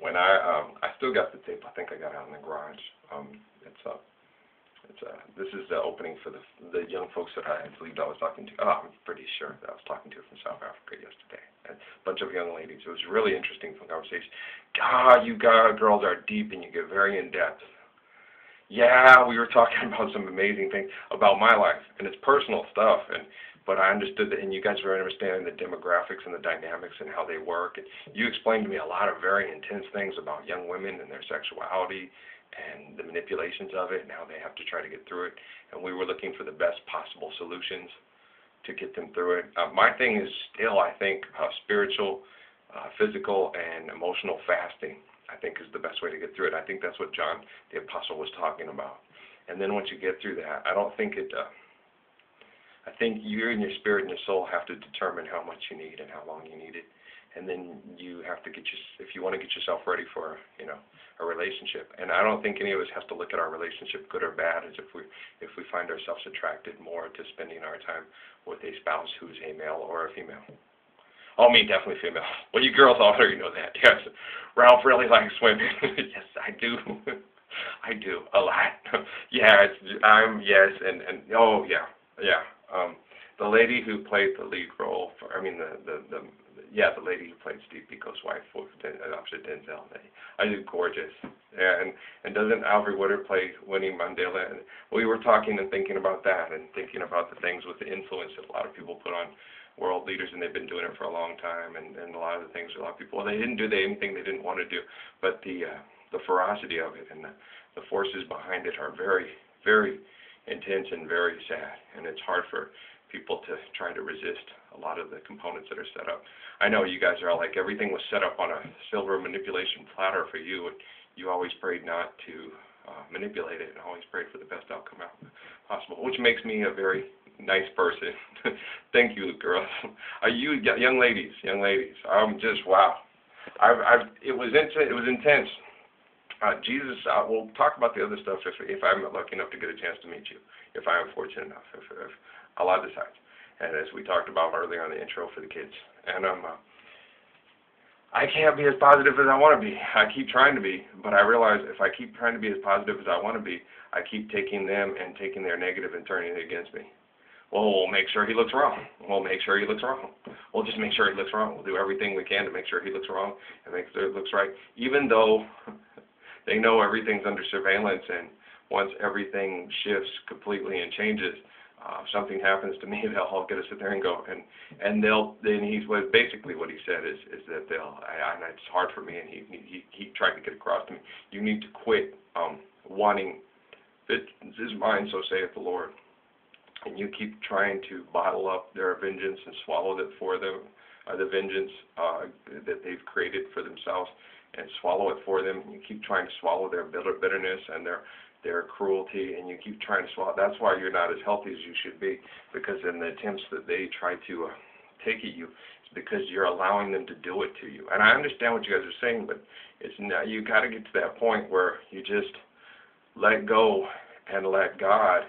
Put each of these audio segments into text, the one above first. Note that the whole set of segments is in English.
when I still got the tape. I think I got it out in the garage. It's this is the opening for the young folks that I believed I was talking to. Oh, I'm pretty sure that I was talking to from South Africa yesterday. A bunch of young ladies. It was really interesting conversation. God, you girls are deep and you get very in depth. Yeah, we were talking about some amazing things about my life, and it's personal stuff, but I understood that, and you guys were understanding the demographics and the dynamics and how they work, and you explained to me a lot of very intense things about young women and their sexuality and the manipulations of it and how they have to try to get through it, and we were looking for the best possible solutions to get them through it. My thing is still, I think, spiritual, physical, and emotional fasting. I think is the best way to get through it. I think that's what John the Apostle was talking about. And then once you get through that, I don't think it, I think you and your spirit and your soul have to determine how much you need and how long you need it. And then you have to if you want to get yourself ready for, a relationship. And I don't think any of us has to look at our relationship, good or bad, as if we find ourselves attracted more to spending our time with a spouse who's a male or a female. Oh, me, definitely female. Well, you girls already know that. Yes, Ralph really likes women. Yes, I do. I do a lot. Yeah, yes, and oh yeah. The lady who played the lead role the lady who played Steve Biko's wife opposite Denzel. I did gorgeous. Yeah, and doesn't Alfred Woodard play Winnie Mandela? And we were talking and thinking about that and thinking about the things with the influence that a lot of people put on world leaders, and they've been doing it for a long time, and a lot of the things a lot of people, they didn't do anything they didn't want to do, but the ferocity of it and the forces behind it are very, very intense and very sad, and it's hard for people to try to resist a lot of the components that are set up. I know you guys are all like, everything was set up on a silver manipulation platter for you, and you always prayed not to manipulate it and always prayed for the best outcome possible, which makes me a very nice person. Thank you, girls. You young ladies? Just wow. It was intense. Jesus. We'll talk about the other stuff if I'm lucky enough to get a chance to meet you. If I am fortunate enough. If Allah decides. And as we talked about earlier on the intro for the kids, and I can't be as positive as I want to be. I keep trying to be, but I realize if I keep trying to be as positive as I want to be, I keep taking them and taking their negative and turning it against me. Well, we'll make sure he looks wrong. We'll make sure he looks wrong. We'll just make sure he looks wrong. We'll do everything we can to make sure he looks wrong and make sure it looks right, even though they know everything's under surveillance, and once everything shifts completely and changes, something happens to me, they'll all get to sit there and go, and basically what he said is that and it's hard for me, and he tried to get across to me, you need to quit wanting, this is mine, so saith the Lord. And you keep trying to bottle up their vengeance and swallow it for them, the vengeance that they've created for themselves, and swallow it for them. You keep trying to swallow their bitterness and their cruelty, and you keep trying to swallow. That's why you're not as healthy as you should be, because in the attempts that they try to take at you, it's because you're allowing them to do it to you. And I understand what you guys are saying, but it's not, you got to get to that point where you just let go and let God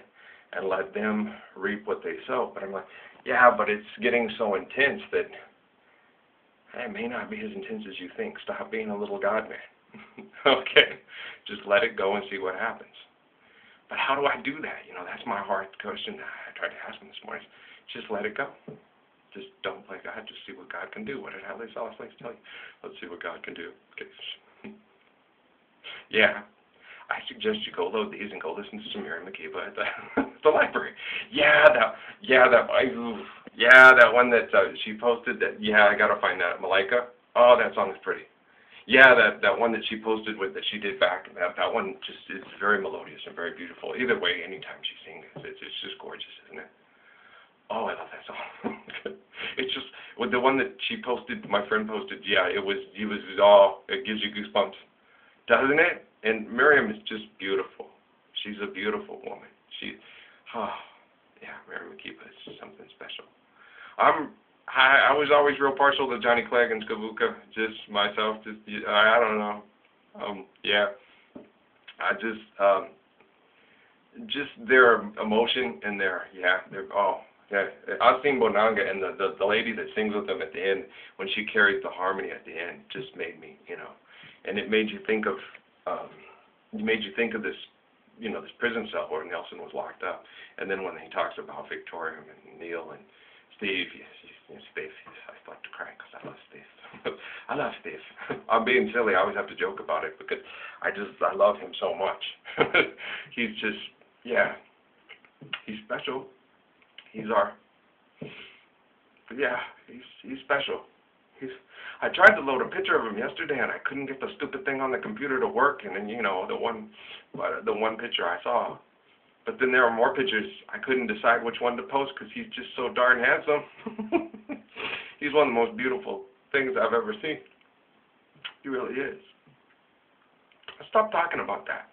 and let them reap what they sow. But I'm like, yeah, but it's getting so intense that it may not be as intense as you think. Stop being a little God man. Okay? Just let it go and see what happens. But how do I do that? That's my hard question that I tried to ask him this morning. Just let it go. Just don't play God. Just see what God can do. What did Haile Selassie tell you? Let's see what God can do. Okay. Yeah. I suggest you go load these and go listen to some Miriam Makeba at the library. That one that she posted. I gotta find that. Malika. Oh, that song is pretty. Yeah, that one that she posted that she did back. That one just is very melodious and very beautiful. Either way, anytime she sings, it's just gorgeous, isn't it? Oh, I love that song. It's just with the one that she posted. My friend posted. Yeah, it gives you goosebumps, doesn't it? And Miriam is just beautiful. She's a beautiful woman. Miriam Makeba is just something special. I was always real partial to Johnny Clegg and Skavuka. Just myself. I don't know. Just their emotion and Austin Bonanga and the lady that sings with them at the end, when she carries the harmony at the end, just made me, and it made you think of this, this prison cell where Nelson was locked up. And then when he talks about Victoria and Neil and Steve, Steve, I start to cry because I love Steve. I love Steve. I'm being silly. I always have to joke about it because I love him so much. He's just, yeah, he's special. He's special. I tried to load a picture of him yesterday, and I couldn't get the stupid thing on the computer to work. And then, the one picture I saw. But then there are more pictures. I couldn't decide which one to post because he's just so darn handsome. He's one of the most beautiful things I've ever seen. He really is. Stop talking about that.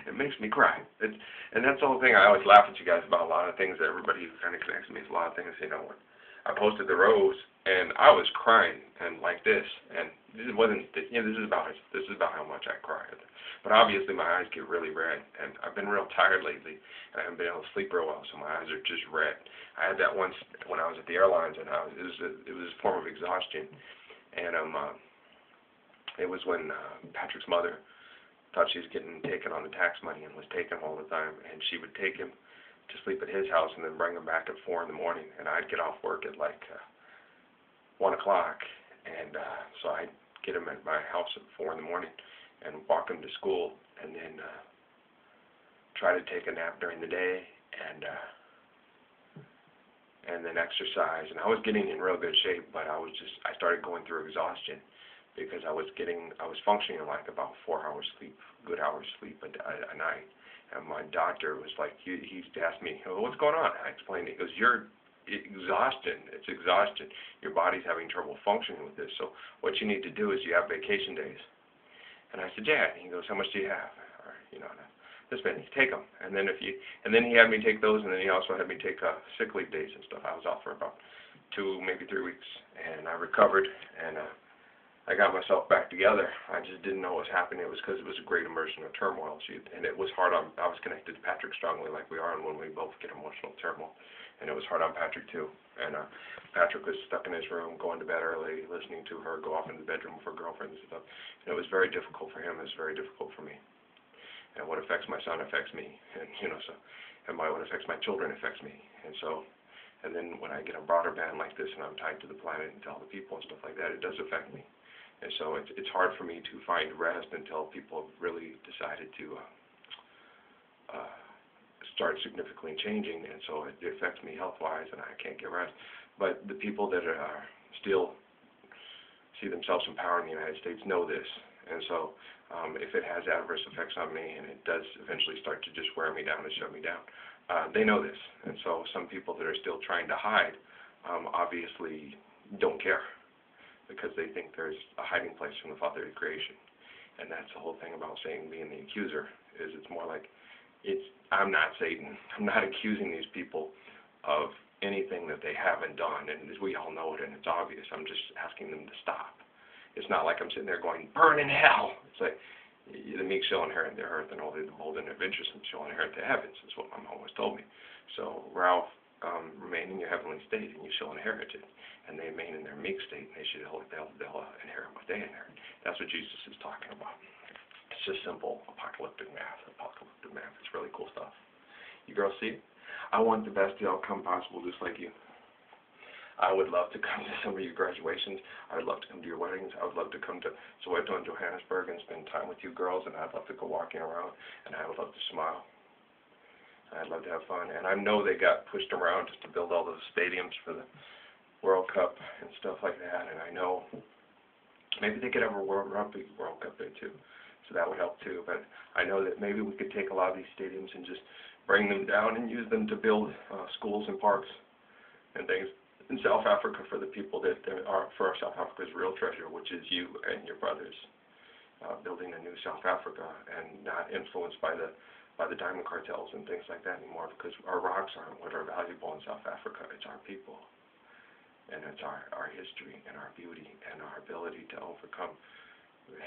It makes me cry. And that's the whole thing. I always laugh at you guys about a lot of things that everybody kind of connects to me. It's a lot of things, when I posted the rose, and I was crying, and like this, and this wasn't, this is about how much I cried. But obviously my eyes get really red, and I've been real tired lately, and I haven't been able to sleep real well, so my eyes are just red. I had that once when I was at the airlines, and it was a form of exhaustion, and it was when Patrick's mother thought she was getting taken on the tax money and was taking him all the time, and she would take him to sleep at his house and then bring him back at 4 in the morning, and I'd get off work at like 1 o'clock, and so I'd get him at my house at 4 in the morning and walk him to school, and then try to take a nap during the day, and then exercise. And I was getting in real good shape, but I started going through exhaustion because I was functioning like about 4 hours sleep, good hours sleep a night. And my doctor was like, he asked me, well, what's going on? I explained it. He goes, it's exhaustion. Your body's having trouble functioning with this. So what you need to do is you have vacation days. And I said, yeah. And he goes, how much do you have? Or, this many. Take them. And then he had me take those, and then he also had me take sick leave days and stuff. I was off for about 2, maybe 3 weeks, and I recovered, and I got myself back together. I just didn't know what was happening. It was because it was a great immersion of turmoil, and it was hard on. I was connected to Patrick strongly, like we are, and when we both get emotional turmoil, and it was hard on Patrick too. And Patrick was stuck in his room, going to bed early, listening to her go off in the bedroom with her girlfriends and stuff. And it was very difficult for him. It was very difficult for me. And what affects my son affects me, and what affects my children affects me. And then when I get a broader band like this, and I'm tied to the planet and to all the people and stuff like that, it does affect me. And so it's hard for me to find rest until people have really decided to start significantly changing, and so it affects me health-wise, and I can't get rest. But the people that still see themselves in power in the United States know this, and so if it has adverse effects on me, and it does eventually start to just wear me down and shut me down, they know this. And so some people that are still trying to hide obviously don't care, because they think there's a hiding place from the Father of creation. And that's the whole thing about Satan being the accuser, is it's more like, I'm not Satan. I'm not accusing these people of anything that they haven't done, and we all know it, and it's obvious. I'm just asking them to stop. It's not like I'm sitting there going, burn in hell. It's like, the meek shall inherit the earth, and only the bold and adventuresome shall inherit the heavens, is what my mom always told me. So, Ralph, remain in your heavenly state, and you shall inherit it. And they remain in their meek state, and they'll inherit what they inherit. That's what Jesus is talking about. It's just simple apocalyptic math. It's really cool stuff. You girls see it? I want the best outcome possible, just like you. I would love to come to some of your graduations. I would love to come to your weddings. I would love to come to Soweto and Johannesburg and spend time with you girls, and I'd love to go walking around, and I would love to smile. I'd love to have fun. And I know they got pushed around just to build all those stadiums for the World Cup and stuff like that, and I know maybe they could have a Rugby World Cup there too, so that would help too. But I know that maybe we could take a lot of these stadiums and just bring them down and use them to build schools and parks and things in South Africa for the people that are for South Africa's real treasure, which is you and your brothers, building a new South Africa and not influenced by the diamond cartels and things like that anymore, because our rocks aren't what are valuable in South Africa. It's our people, and it's our history and our beauty and our ability to overcome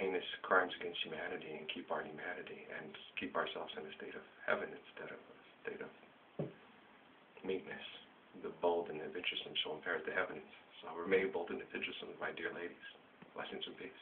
heinous crimes against humanity and keep our humanity and keep ourselves in a state of heaven instead of a state of meekness. The bold and adventuresome shall inherit the heavens. So remain bold and adventuresome, my dear ladies. Blessings and peace.